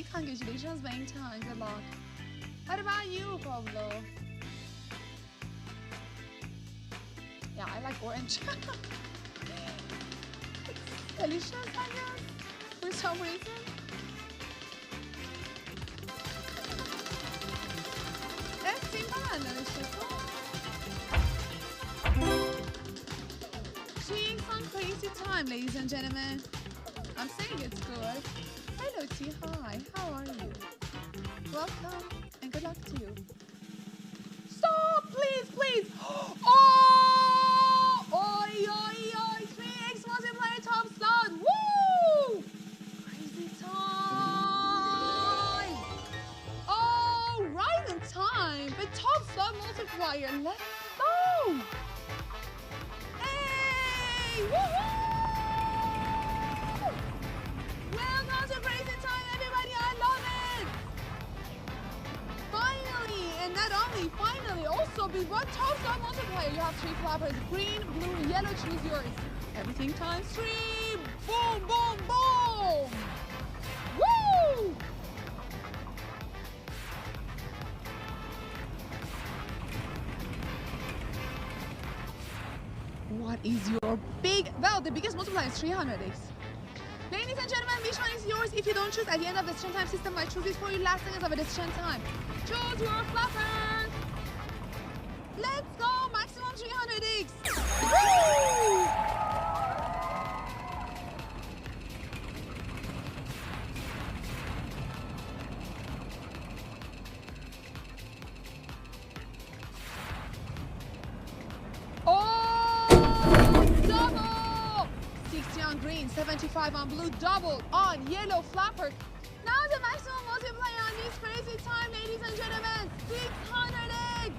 everybody. Congratulations, bang time. Good luck. What about you, Pablo? Yeah, I like orange. Delicious, I guess, for some reason. It's simple, delicious. Cheeks on crazy time, ladies and gentlemen. I'm saying it's good. Hello, T. Hi. How are you? Welcome and good luck to you. Stop, please, please. Oh! Oi, oi, oi. 3x multiplier top slot. Woo! Crazy time. Oh, right in time. But top slot multiplier. Let's go. Hey! Woohoo! Welcome to Crazy Time, everybody. I love it. Finally, and not only finally, also we brought top slot multiplier. You have 3 clappers: green, blue, yellow. Choose yours. Everything times 3. Boom, boom, boom. Woo! What is your the biggest multiplier is 300x. Ladies and gentlemen, which one is yours? If you don't choose at the end of the strength time system, I choose it for you last seconds of the strength time. Choose your flapper. Let's go, maximum 300x. Woo! Double! 60 on green, 75 on blue, double on yellow flapper. Now the maximum multiplier on this crazy time, ladies and gentlemen, 600x!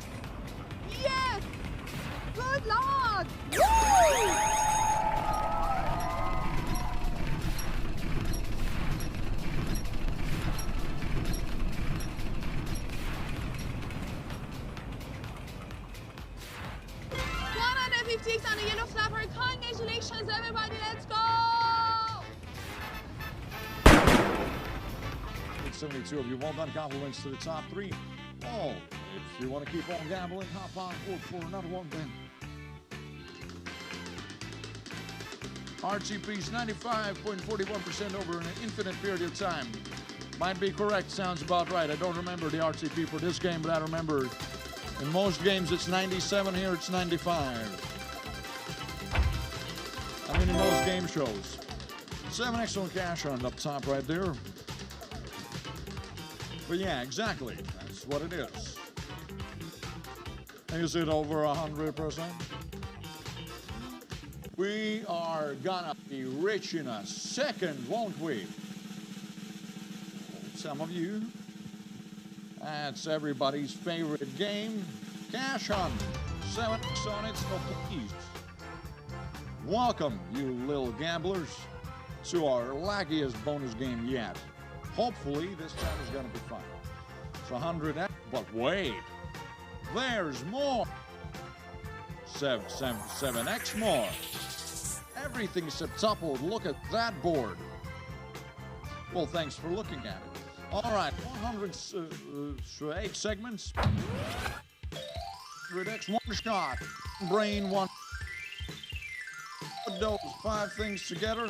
Yes! Good luck! Woo! On the yellow flapper. Congratulations, everybody. Let's go. 72 of you. Well done. Compliments to the top 3. Oh, if you want to keep on gambling, hop on board for another one then. RTP's 95.41% over an infinite period of time. Might be correct. Sounds about right. I don't remember the RTP for this game, but I remember in most games it's 97. Here it's 95. I mean, in most game shows. 7 excellent cash on up top right there. But yeah, exactly. That's what it is. Is it over 100%? We are gonna be rich in a second, won't we? Some of you. That's everybody's favorite game. Cash Hunt. 7x on it, so please. Welcome, you little gamblers, to our laggiest bonus game yet. Hopefully, this time is going to be fun. It's 100x, but wait, there's more. 7x more. Everything septupled. Look at that board. Well, thanks for looking at it. All right, 108 segments. 100x, one shot. Brain, one. Put those 5 things together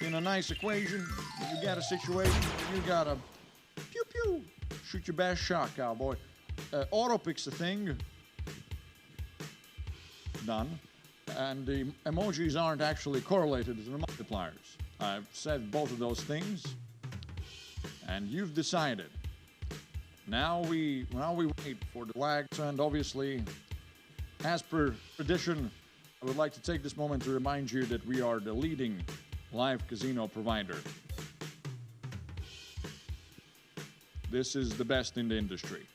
in a nice equation. You got a situation, you got to pew pew, shoot your best shot, cowboy. Auto picks the thing. Done. And the emojis aren't actually correlated to the multipliers. I've said both of those things, and you've decided. Now we wait for the lags, and obviously, as per tradition, I would like to take this moment to remind you that we are the leading live casino provider. This is the best in the industry.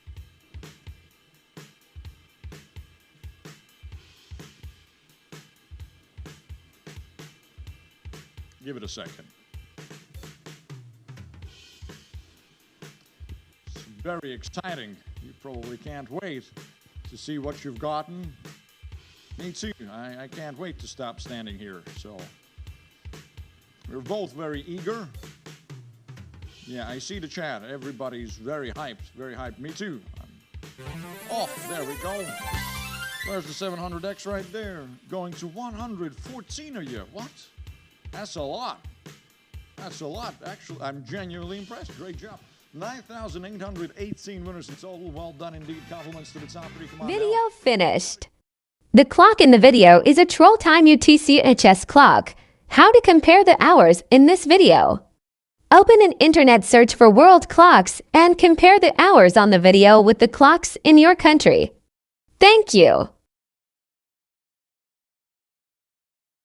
Give it a second. It's very exciting. You probably can't wait to see what you've gotten. Me too. I can't wait to stop standing here. So we're both very eager. Yeah, I see the chat. Everybody's very hyped. Very hyped. Me too. Oh, there we go. There's the 700X right there. Going to 114 a year. What? That's a lot. That's a lot. Actually, I'm genuinely impressed. Great job. 9,818 winners in total. Well done indeed. Compliments to the top three. Come on Video now. finished. The clock in the video is a Troll Time UTC-HS clock. How to compare the hours in this video. Open an internet search for world clocks and compare the hours on the video with the clocks in your country. Thank you.